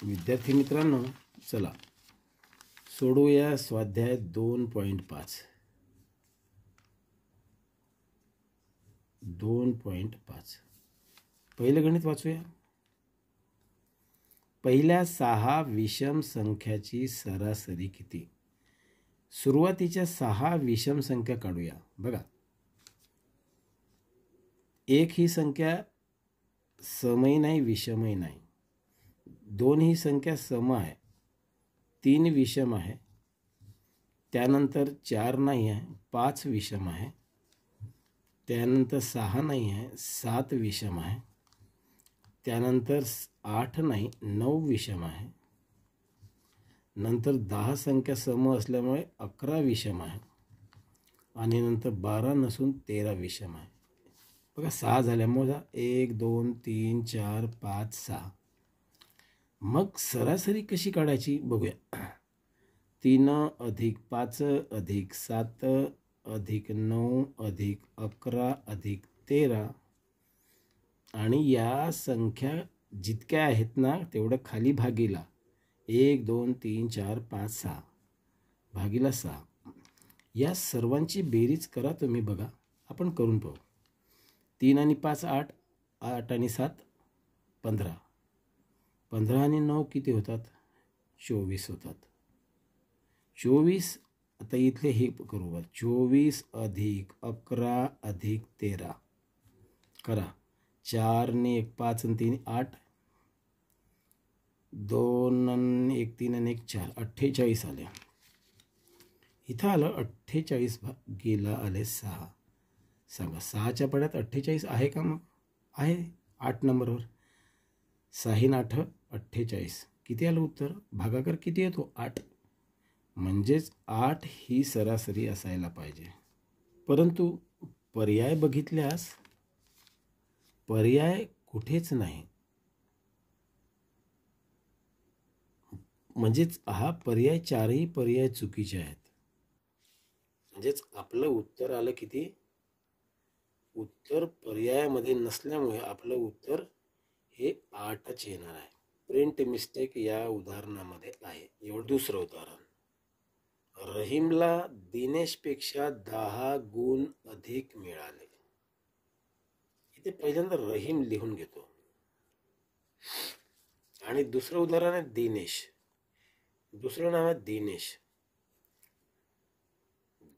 विद्यार्थी मित्रांनो, चला सोडूया स्वाध्याय 2.5. 2.5 पहिलं गणित वाचूया. पहिल्या 6 विषम संख्याची सरासरी किती? सुरुवातीच्या 6 विषम संख्या काढूया. बघा, 1 ही संख्या समही नाही विषमही नाही, 2 ही संख्या सम आहे, 3 विषम आहे, त्यानंतर 4 नाही आहे, 5 विषम आहे, त्यानंतर 6 नाही आहे, 7 विषम आहे, त्यानंतर 8 नाही 9 विषम आहे, नंतर 10 संख्या सम असल्यामुळे 11 विषम आहे, आणि नंतर 12 नसून 13 विषम आहे. बघा 6 झाल्या, मोजा 1 2 3 4 5 6. मग सरासरी कशी काढायची बघूया. 3 अधिक 5 अधिक 7 अधिक 9 अधिक 11 अधिक 13, आणि या संख्या जितक्या आहेत ना तेवढं खाली भागीला 1 2 3 4 5 6 भागीला 6. या सर्वांची बेरीज करा तुम्ही. बघा आपण करून पाहू. 3 आणि 5 8, 8 आणि 7 15, 15 आणि 9 किती होतात? 24 होतात. 24. आता इथले हे करू बघा. 24 अधिक 11 अधिक 13 करा. 4 ने 1 5 आणि 3 8, 2 आणि 1 3 आणि 1 4, 48 आले. इथं आलं 48 गेला आले 6. सांगा 6च्या पड्यात 48 आहे का? मग आहे 8 नंबरवर. 6 8 48. किती आलं उत्तर? भागाकार किती येतो? 8. म्हणजेच 8 ही सरासरी असायला पाहिजे. परंतु पर्याय बघितल्यास पर्याय कुठेच नाही. म्हणजेच हा पर्याय 4ही पर्याय चुकीचे आहेत. म्हणजेच आपलं उत्तर आलं किती? उत्तर पर्यायामध्ये नसल्यामुळे आपलं उत्तर हे 8च येणार आहे. प्रिंट मिस्टेक या उदाहरणामध्ये आहे. एवढं दुसरं उदाहरण. रहीमला दिनेशपेक्षा 10 गुण अधिक मिळाले. इथे पहिल्यांदा रहीम लिहून घेतो, आणि दुसरं उदाहरण आहे दिनेश. दुसरं नाव आहे दिनेश.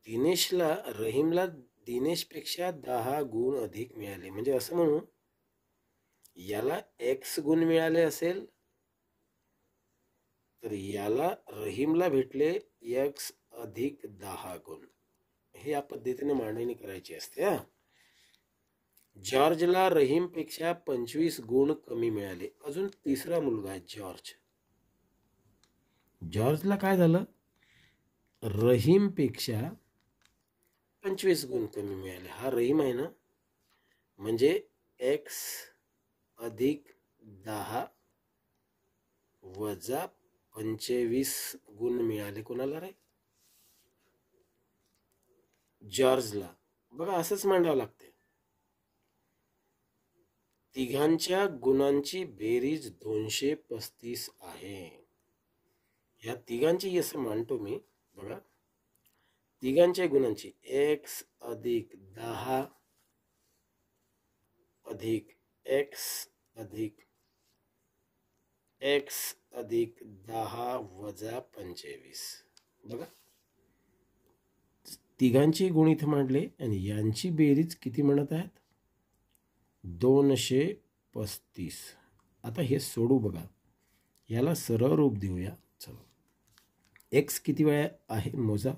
दिनेशला रहीमला दिनेशपेक्षा 10 गुण अधिक मिळाले. म्हणजे असं म्हणू, याला x गुण मिळाले असेल तर याला रहीमला भेटले x अधिक 10 गुण. हे या पद्धतीने मांडणी करायची असते. जॉर्जला रहीमपेक्षा 25 गुण कमी मिळाले. अजून तिसरा मुलगा आहे जॉर्ज. जॉर्जला काय झालं? रहीमपेक्षा 25 गुण कमी मिळाले. हा रहीम आहे ना, म्हणजे x अधिक 10 वजा 25 गुण मिळाले. कोणाला रे? जॉर्जला. बघा असंच मांडावं लागते. तिघांच्या गुणांची बेरीज 235 आहे. या तिघांची असं मांडतो मी. बघा तिघांच्या गुणांची x अधिक 10 अधिक x अधिक 10 वजा 25. बघा तिघांची गुण इथे मांडले, आणि यांची बेरीज किती म्हणत आहेत? 235. आता हे सोडू. बघा याला सरळ रूप देऊया. चला, x किती वेळा आहे मोजा.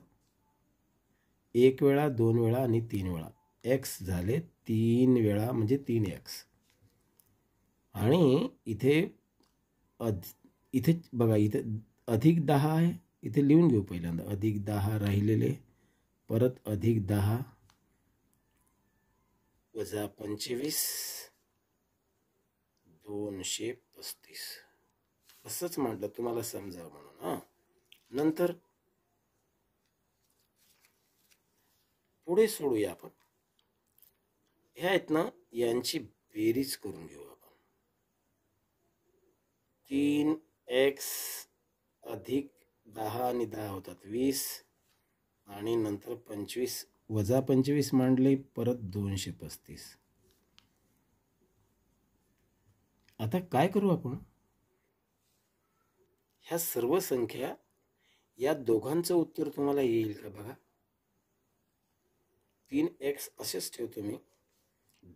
1 वेळा, 2 वेळा आणि 3 वेळा. x झाले 3 वेळा, म्हणजे 3x. आणि इथे इथे बघा, इथे अधिक 10 आहे. इथे लिहून घेऊ पहिल्यांदा. अधिक 10 राहिलेले, परत अधिक 10 वजा 25 235. असंच म्हटलं तुम्हाला समजावं म्हणून. नंतर पुढे सोडूया आपण. ह्या आहेत ना, यांची बेरीज करून घेऊ आपण. 3x अधिक 10 आणि 10 होतात 20 आणि नंतर 25 वजा 25 मांडले परत 235. आता काय करू आपण? ह्या सर्व संख्या या दोघांचं उत्तर तुम्हाला येईल का बघा. 3x असेच ठेवतो मी,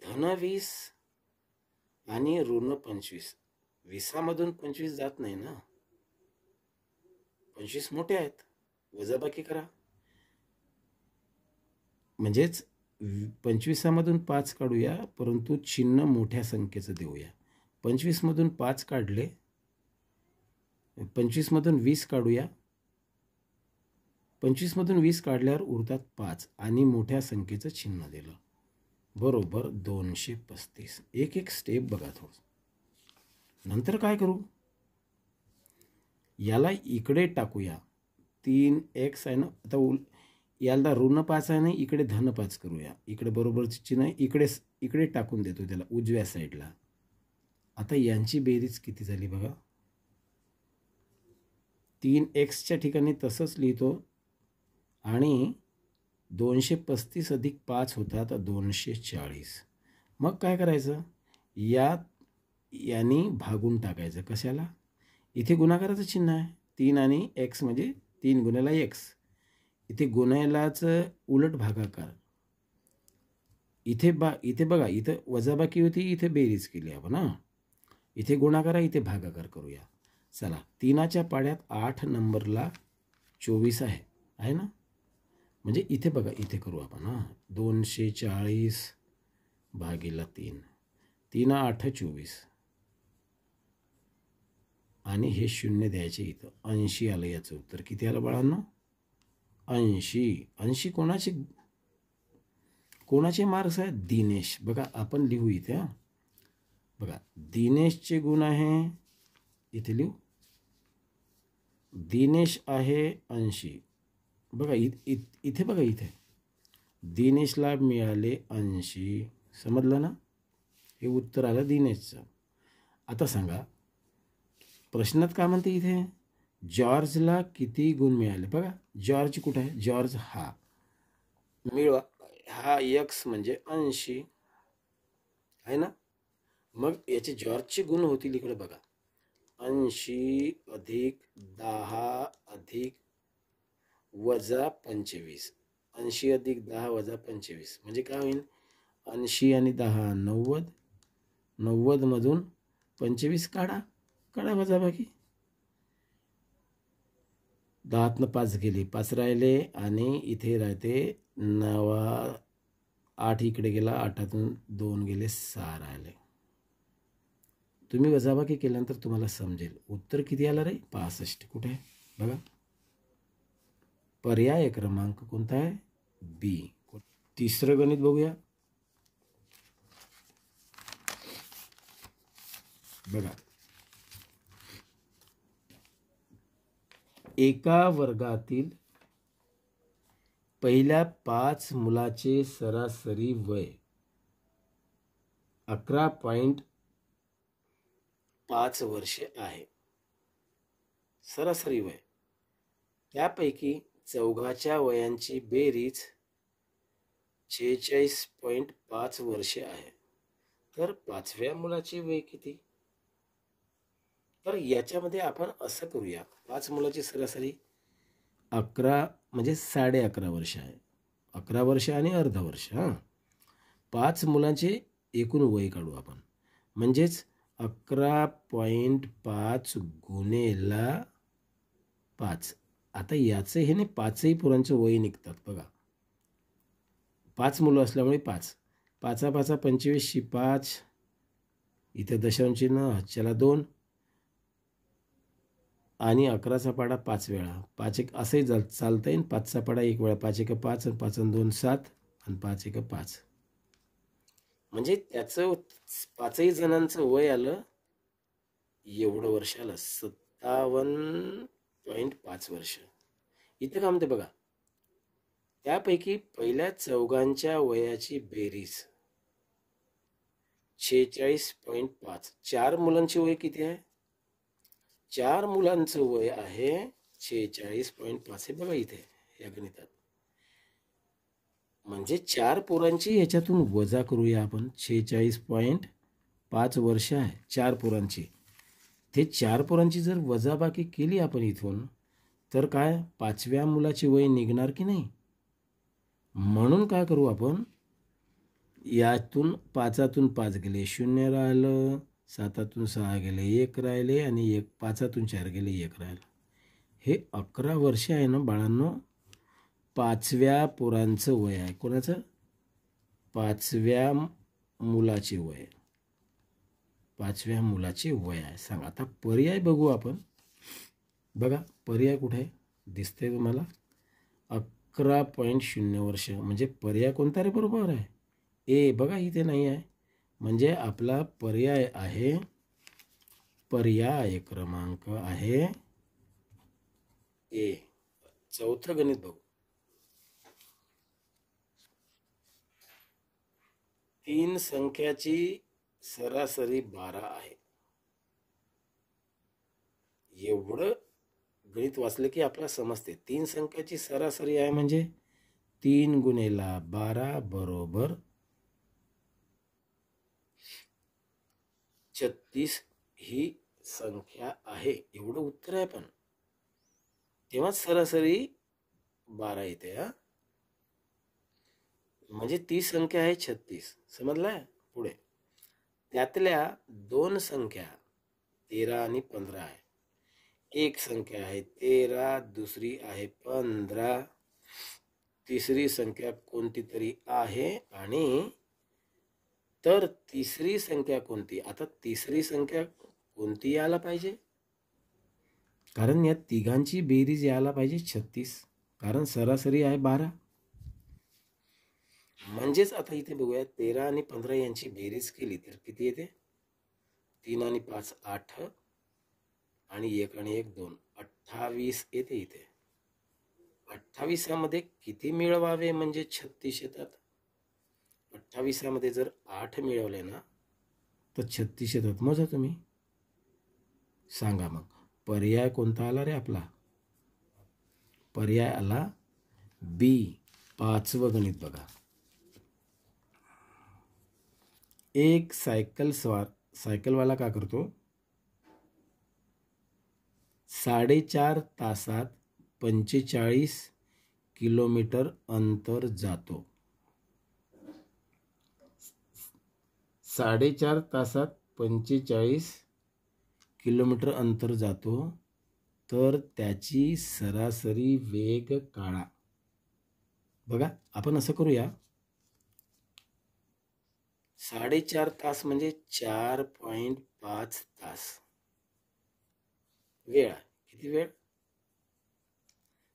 धन 20 आणि ऋण 25. 20मधून 25 जात नाही ना, 25 मोठे आहेत, वजाबाकी करा. म्हणजेच 25मधून 5 काढूया, परंतु चिन्ह मोठ्या संख्येचं देऊया. 25मधून 5 काढले, 25मधून 20 काढूया. 25मधून 20 काढल्यावर उरतात 5 आणि मोठ्या संख्येचं चिन्ह दिलं, बरोबर 235. एक एक स्टेप बघा थोडं. नंतर काय करू? याला इकडे टाकूया. 3x आहे ना, आता याला ऋण 5 आहे ना, इकडे धन 5 करूया. इकडे बरोबरची चिन्ह इकडे टाकून देतो त्याला उजव्या साईडला. आता यांची बेरीज किती झाली बघा. 3xच्या ठिकाणी तसंच लिहितो आणि 235 अधिक 5 होतात 240. मग काय करायचं? यानी भागून टाकायचं. कशाला? इथे गुणाकाराचं चिन्ह आहे. 3 आणि x म्हणजे 3 गुणिला x. इथे गुणायलाचं उलट भागाकार. इथे बघा, इथं वजाबाकी होती, इथे बेरीज केली आपण. इथे गुणाकार, इथे भागाकार करूया. चला, 3च्या पाड्यात 8 नंबरला 24 आहे ना. म्हणजे इथे बघा, इथे करू आपण. 240 भागिला 3. 3 8 24 आणि हे 0 द्यायचे इथं. 80 आलं याचं उत्तर. किती आलं बाळांनो? 80. 80 कोणाचे मार्क्स आहेत? दिनेश. बघा आपण लिहू इथे. बघा, दिनेशचे गुण आहे, इथे लिहू. दिनेश आहे 80. बघा इथे बघा, इथे दिनेशला मिळाले 80. समजलं ना? हे उत्तर आलं दिनेशचं. आता सांगा, प्रश्नात काय म्हणते इथे? जॉर्जला किती गुण मिळाले? बघा, जॉर्ज कुठं आहे? जॉर्ज हा मिळवा, हा x म्हणजे 80 आहे ना. मग याचे जॉर्जचे गुण होतील इकडे बघा. 80 अधिक 10 अधिक वजा 25. 80 अधिक 10 वजा 25 म्हणजे काय होईल? 80 आणि 10 90. 90मधून 25 काढा वजा बाकी. 10तनं 5 गेली, 5 राहिले आणि इथे राहते 9. 8 इकडे गेला, 8तून 2 गेले, 6 राहिले. तुम्ही वजाबाकी केल्यानंतर तुम्हाला समजेल उत्तर किती आलं रे? 65. कुठे आहे बघा. पर्याय क्रमांक कोणता आहे? बी. तिसरं गणित बघूया. बघा, एका वर्गातील पहिल्या 5 मुलाचे सरासरी वय 11.5 वर्षे आहे. सरासरी वय. त्यापैकी चौघाच्या वयांची बेरीज 46.5 वर्षे आहे. तर 5व्या मुलाचे वय किती? तर याच्यामध्ये आपण असं करूया, 5 मुलाची सरासरी 11 म्हणजे 11.5 वर्ष आहे. 11 वर्ष आणि अर्धा वर्ष. 5 मुलांचे एकूण वय काढू आपण. म्हणजेच 11.5 गुणेला 5. आता याचं हे नाही, 5ही पोरांचं वय निघतात बघा. 5 मुलं असल्यामुळे 5. 5 5 25 5. इथे दशांश चिन्ह, चला 2 आणि 11चा पाडा 5 वेळा. 5 1 असंही चालता येईल. 5चा पाडा 1 वेळा. 5 1 5 आणि 5 2 7 आणि 5 1 5. म्हणजे त्याचं 5ही जणांचं वय आलं एवढं वर्ष आलं, 57.5 वर्ष. इथे काय म्हणते बघा, त्यापैकी पहिल्या चौघांच्या वयाची बेरीज 46.5. 4 मुलांची वय किती आहे? 4 मुलांचं वय आहे 46.5. हे बघा इथे या गणितात. म्हणजे 4 पोरांची ह्याच्यातून वजा करूया आपण. 46.5 वर्ष आहे 4 पोरांची. ते 4 पोरांची जर वजाबाकी केली आपण इथून, तर काय 5व्या मुलाची वय निघणार की नाही? म्हणून काय करू आपण, यातून 5तून 5 गेले 0 राहिलं, 7तून 6 गेले 1 राहिले, आणि 5तून 4 गेले 1 राहिलं. हे 11 वर्ष आहे ना बाळांनो. 5व्या पोरांचं वय आहे. कोणाचं? 5व्या मुलाचे वय. 5व्या मुलाचे वय आहे. सांगा आता पर्याय बघू आपण. बघा पर्याय कुठे आहे? दिसतंय तुम्हाला? 11.0 वर्ष. म्हणजे पर्याय कोणता रे बरोबर आहे? ए. बघा इथे नाही आहे. म्हणजे आपला पर्याय आहे, पर्याय क्रमांक आहे ए. चौथं गणित बघू. 3 संख्याची सरासरी 12 आहे. एवढं गणित वाचलं की आपल्याला समजते. 3 संख्याची सरासरी आहे म्हणजे 3 गुणेला 12 बरोबर 36 ही संख्या आहे. एवढं उत्तर आहे. पण तेव्हाच सरासरी 12 येते. हा म्हणजे ती संख्या आहे 36. समजलाय? पुढे त्यातल्या 2 संख्या 13 आणि 15 आहे. एक संख्या आहे 13, दुसरी आहे 15, तिसरी संख्या कोणती तरी आहे. आणि तर तिसरी संख्या कोणती? आता तिसरी संख्या कोणती यायला पाहिजे? कारण या तिघांची बेरीज यायला पाहिजे 36, कारण सरासरी आहे 12. म्हणजेच आता इथे बघूया 13 आणि 15 यांची बेरीज केली तर किती येते? 3 आणि 5 8, आणि 1 आणि 1 2, 28 येते इथे. 28 मध्ये किती मिळवावे म्हणजे 36 येतात? 28 मध्ये जर 8 मिळवले ना तर 36 येतात. मोजा तुम्ही. सांगा मग पर्याय कोणता आला रे आपला? पर्याय आला बी. 5वं गणित बघा. एक सायकलवाला का करतो? 4.5 तासात 45 किलोमीटर अंतर जातो. 4.5 तासात 45 किलोमीटर अंतर जातो. तर त्याची सरासरी वेग काढा. बघा आपण असं करूया. 4.5 तास म्हणजे 4.5 तास वेळ आहे. किती वेळ?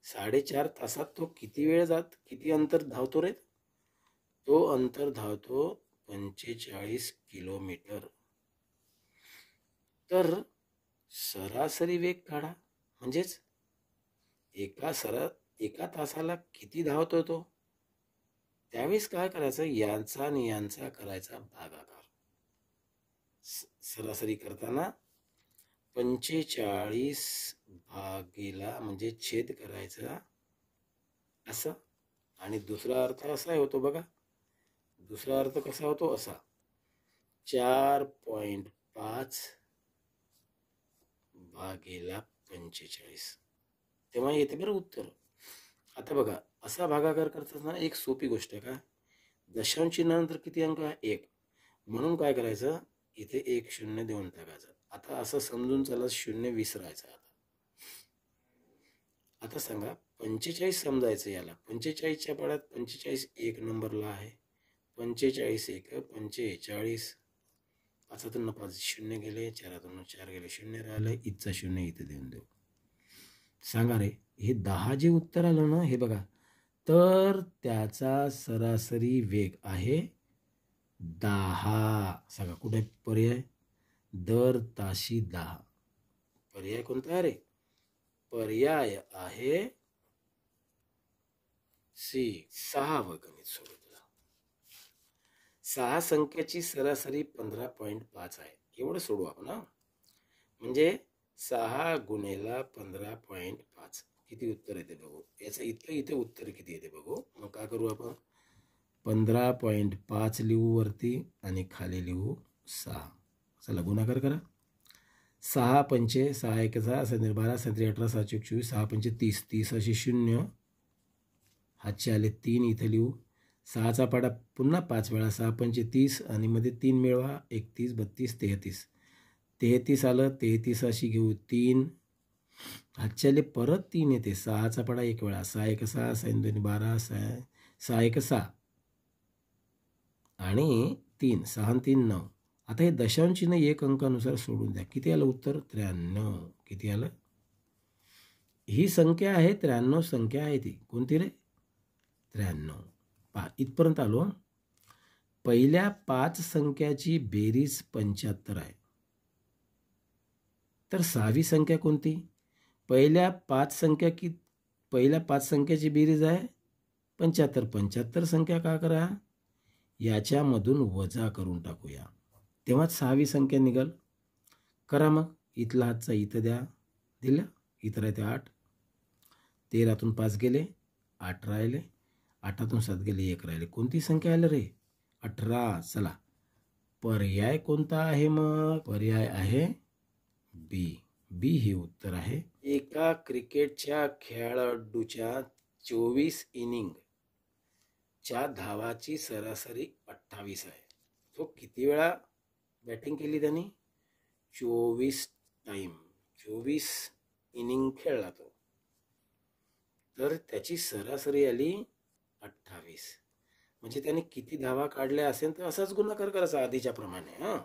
4.5 तासात तो किती वेळ किती अंतर धावतो रे? तो अंतर धावतो 45 किलोमीटर. तर सरासरी वेग काढा. म्हणजेच एका तासाला किती धावतो तो? त्यावेळेस काय करायचं? यांचा आणि यांचा करायचा भागाकार. सरासरी करताना 45 भागीला म्हणजे छेद करायचा असं. आणि दुसरा अर्थ असा होतो बघा. दुसरा अर्थ कसा होतो? असा 4.5 भागीला 45. तेव्हा येते बरं उत्तर. आता बघा असा भागाकार करताना एक सोपी गोष्ट आहे. का? दशांश चिन्हानंतर किती अंक आहे? 1. म्हणून काय करायचं? इथे 1 0 देऊन टाकायचं. आता असं समजून चला 0 विसरायचं. आता सांगा 45 समजायचं याला. 45च्या पाड्यात 45 1 नंबरला आहे. 45 1 45. 5तून 5 0 गेले, 4तून 4 गेले 0 राहिलं. इथचा 0 इथे देऊन देऊ. सांगा रे, हे 10 जे उत्तर आलं ना, हे बघा. तर त्याचा सरासरी वेग आहे 10. सांगा कुठे पर्याय? दर ताशी 10. पर्याय कोणता आहे रे? पर्याय आहे 6वं गणित सोडू तुला. 6 संख्याची सरासरी 15.5 आहे. एवढं सोडू आपण हा. म्हणजे 6 गुणेला 15.5 किती उत्तर येते बघू. याचं इथे उत्तर किती येते बघू. मग काय करू आपण, 15.5 लिहू वरती आणि खाली लिहू 6. चला गुणाकार करा. 6 पंचे 6 एक 6 7 12 7 18 7 24 6 पंचे 30 30 अशी 0 हातचे आले 3 इथे लिहू. 6चा पाडा पुन्हा 5 वेळा 6 पंचे 30 आणि मध्ये 3 मिळवा 31 32 33 33 आलं 33 अशी घेऊ 3 हातचे आले परत 3 येते 6चा पाडा एक वेळा 6 एक 6 6 2 12 6 एक 6 आणि 3 6 आणि 3 9. आता हे दशांश चिन्ह एक अंकानुसार सोडून द्या. किती आलं उत्तर 93. किती आलं, ही संख्या आहे 93 संख्या आहे. ती कोणती रे 93. पहा इथपर्यंत आलो. पहिल्या 5 संख्याची बेरीज 75 आहे. तर 6वी संख्या कोणती, पहिल्या 5 संख्याची बेरीज आहे 75. 75 संख्या का करा, याच्यामधून वजा करून टाकूया, तेव्हाच 6वी संख्या निघाल. करा मग. इथला हातचा इथं द्या, दिलं. इथं राहते 8. 13तून 5 गेले 8 राहिले, 8तून 7 गेले 1 राहिले. कोणती संख्या आलं रे 18. चला पर्याय कोणता आहे मग, पर्याय आहे बी. बी हे उत्तर आहे. एका क्रिकेटच्या खेळाडूच्या 24 इनिंगच्या धावाची सरासरी 28 आहे. तो किती वेळा बॅटिंग केली त्यांनी, 24 टाईम, 24 इनिंग खेळला तो, तर त्याची सरासरी आली 28. म्हणजे त्याने किती धावा काढल्या असेल तर असाच गुणाकार करायचा आधीच्या प्रमाणे. हां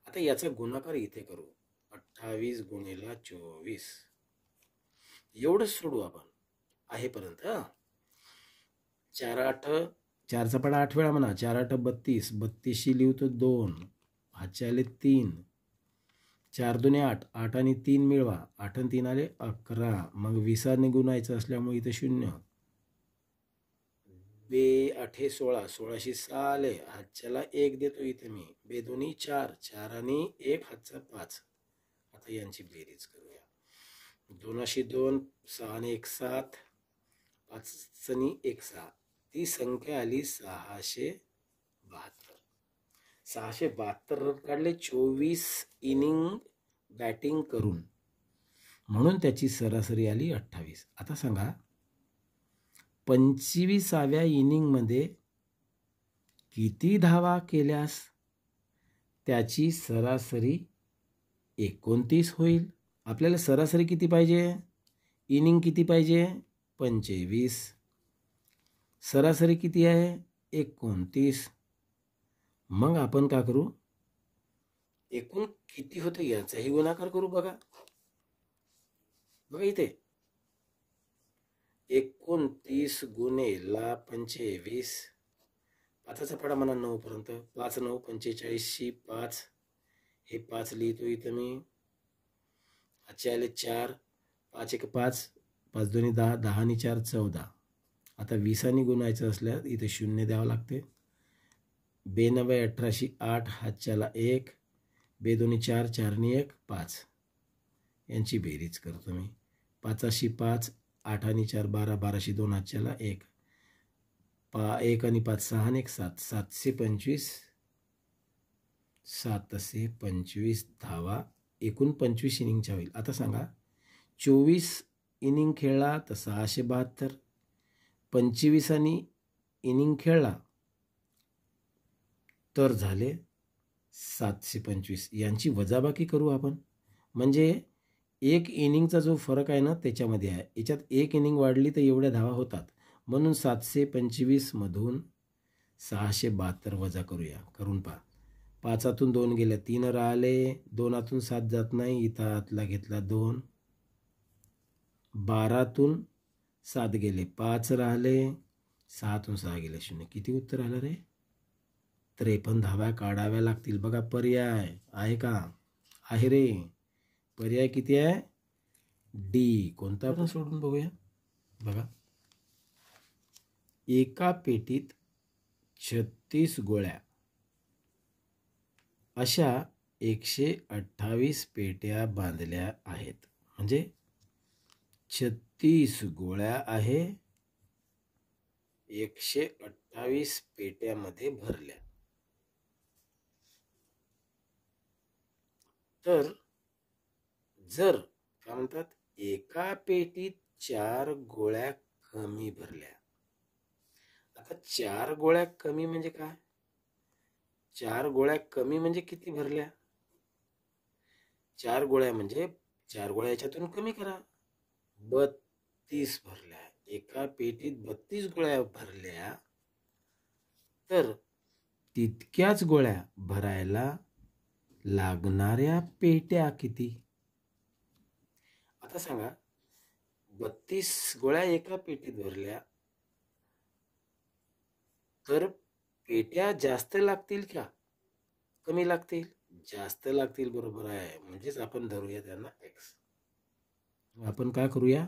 आता याचा गुणाकार इथे करू. 28 गुणिला 24 एवढंच सोडू आपण आहेपर्यंत. 4 8 4चा पाडा 8 वेळा म्हणा. 4 8 32 32शी लिहतो 2 हातचे आले 3 4 2 8 8 आणि 3 मिळवा 8 आणि 3 आले 11. मग 20ने गुणायचं असल्यामुळे इथे 0. 2 8 16 16शी 6 आले. हातच्याला 1 देतो इथे मी. 2 2 4 4 आणि 1 हातचा 5. आता यांची बेरीज करूया. 2 2 6 आणि 1 7 5 आणि 1 6. ती संख्या आली 672. 672 रन काढले 24 इनिंग बॅटिंग करून, म्हणून त्याची सरासरी आली 28. आता सांगा 25व्या इनिंगमध्ये किती धावा केल्यास त्याची सरासरी 29 होईल. आपल्याला सरासरी किती पाहिजे, इनिंग किती पाहिजे 25, सरासरी किती आहे 29. मग आपण का करू, एकूण किती होतं याचाही गुणाकार करू. बघा इथे 29 गुणेला 25. 5चा पाडा म्हणा 9 पर्यंत. 5 9 45शी 5. हे 5 लिहितो इथं मी. आजचे आले 4 5 1 5 5 2 10 10 आणि 4 14. आता 20ने गुणायचं असल्यास इथे 0 द्यावं लागते. 2 9 18शी 8 हातच्याला 1 2 2 4 4 आणि 1 5. यांची बेरीज करतो मी. 5शी 5 8 आणि 4 12 12शी 2 हातच्याला 1 1 आणि 5 6 आणि 1 7 725 725 धावा एकूण 25 इनिंगच्या होईल. आता सांगा 24 इनिंग खेळला तर 672. 25 इनिंग खेळला तर झाले 725. यांची वजाबाकी करू आपण. म्हणजे एक इनिंगचा जो फरक आहे ना त्याच्यामध्ये आहे. याच्यात एक इनिंग वाढली तर एवढ्या धावा होतात. म्हणून 725 मधून 672 वजा करूया. करून पहा. 5तून 2 गेल्या 3 राहिले. 2तून 7 जात नाही. इथं आतला घेतला 2. 12तून 7 गेले 5 राहिले. 6तून 6 गेले 0. किती उत्तर आलं रे 53 धाव्या काढाव्या लागतील. बघा पर्याय आहे का, आहे रे. पर्याय किती आहे डी. कोणता आपण सोडून बघूया. बघा एका पेटीत 36 गोळ्या अशा 128 पेट्या बांधल्या आहेत. म्हणजे 36 गोळ्या आहे 128 पेट्यामध्ये भरल्या. तर जर काय म्हणतात एका पेटीत 4 गोळ्या कमी भरल्या. आता 4 गोळ्या कमी म्हणजे काय? 4 गोळ्या कमी म्हणजे किती भरल्या? 4 गोळ्या म्हणजे 4 गोळ्या याच्यातून कमी करा. 32 भरल्या. एका पेटीत 32 गोळ्या भरल्या तर तितक्याच गोळ्या भरायला लागणाऱ्या पेट्या किती? आता सांगा 32 गोळ्या एका पेटीत भरल्या तर पेट्या जास्त लागतील का कमी लागतील? जास्त लागतील. बरोबर आहे. म्हणजेच आपण धरूया त्यांना एक्स. आपण काय करूया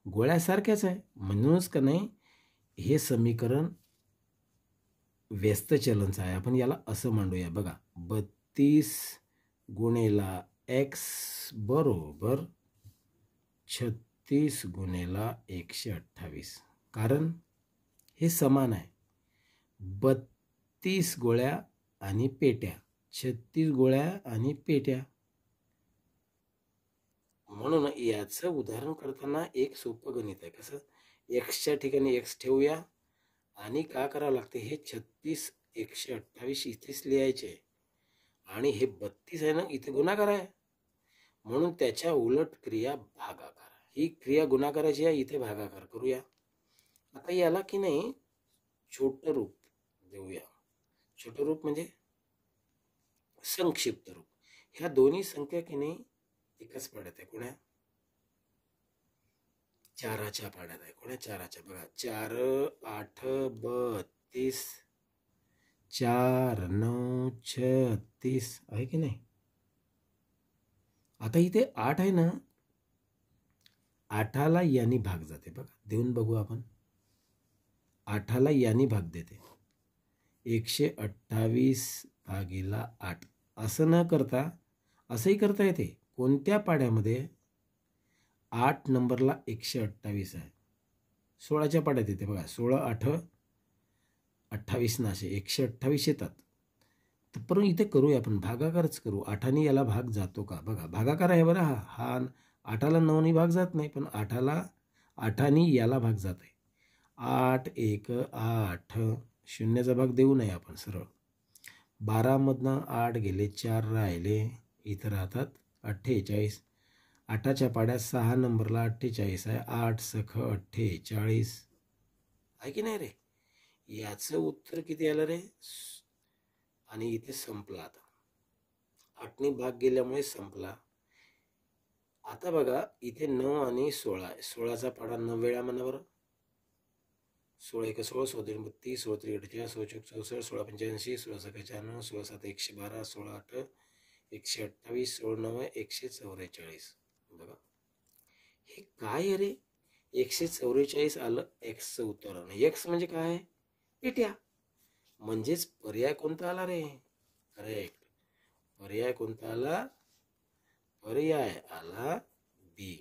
गोळ्या सारख्याच आहे म्हणूनच का नाही हे समीकरण व्यस्त चलनचं आहे. आपण याला असं मांडूया. बघा 32 गुणेला एक्स बरोबर 36 गुणेला 128. कारण हे समान आहे. 32 गोळ्या आणि पेट्या 36 गोळ्या आणि पेट्या. म्हणून याचं उदाहरण करताना एक सोपं गणित आहे. कसं एक्सच्या ठिकाणी एक्स ठेवूया आणि का करावं लागते हे 36 128 इथेच लिहायचे आणि हे 32 आहे ना इथे गुणाकार आहे म्हणून त्याच्या उलट क्रिया भागाकार. ही क्रिया गुणाकाराची आहे इथे भागाकार करूया. आता याला की नाही छोटं रूप देऊया. छोटं रूप म्हणजे संक्षिप्त रूप. ह्या दोन्ही संख्या की नाही एकच पाड्यात आहे. कोण्या? चाराच्या पाड्यात आहे. कोण्या? चाराच्या. बघा 4 8 32 4 9 36 आहे की नाही. आता इथे 8 आहे ना 8ला यानी भाग जाते. बघा देऊन बघू आपण. 8ला यानी भाग देते 128 भागीला 8. असं न करता असंही करता येते. कोणत्या पाड्यामध्ये 8 नंबरला 128 आहे 16च्या पाड्यात येते. बघा 16 8 28 नाशे 128 येतात. तर परंतु इथे करूया आपण भागाकारच करू. 8ने याला भाग जातो का? बघा भागाकार आहे बरं. हा 8ला 9ने भाग जात नाही पण 8ने याला भाग जात आहे. 8 1 8 शून्याचा भाग देऊ नये आपण सरळ. 12मधनं 8 गेले 4 राहिले इथं राहतात 48. 8च्या पाड्यात 6 नंबरला 48 आहे. 8 सख 48 आहे की नाही रे. याचं उत्तर किती आलं रे? आणि इथे संपला. आता 8ने भाग गेल्यामुळे संपला. आता बघा इथे 9 आणि 16 आहे. 16चा पाडा 9 वेळा म्हणा बरं. 16 1 16 16 3 32 16 3 48 16 4 64 16 85 16 7 95 16 7 112 16 8 128 16 9 144. बघा हे काय आहे रे? 144 आलं एक्सचं उत्तर. एक्स म्हणजे काय? पेट्या. म्हणजेच पर्याय कोणता आला रे? करेक्ट. पर्याय कोणता आला? पर्याय आला बी.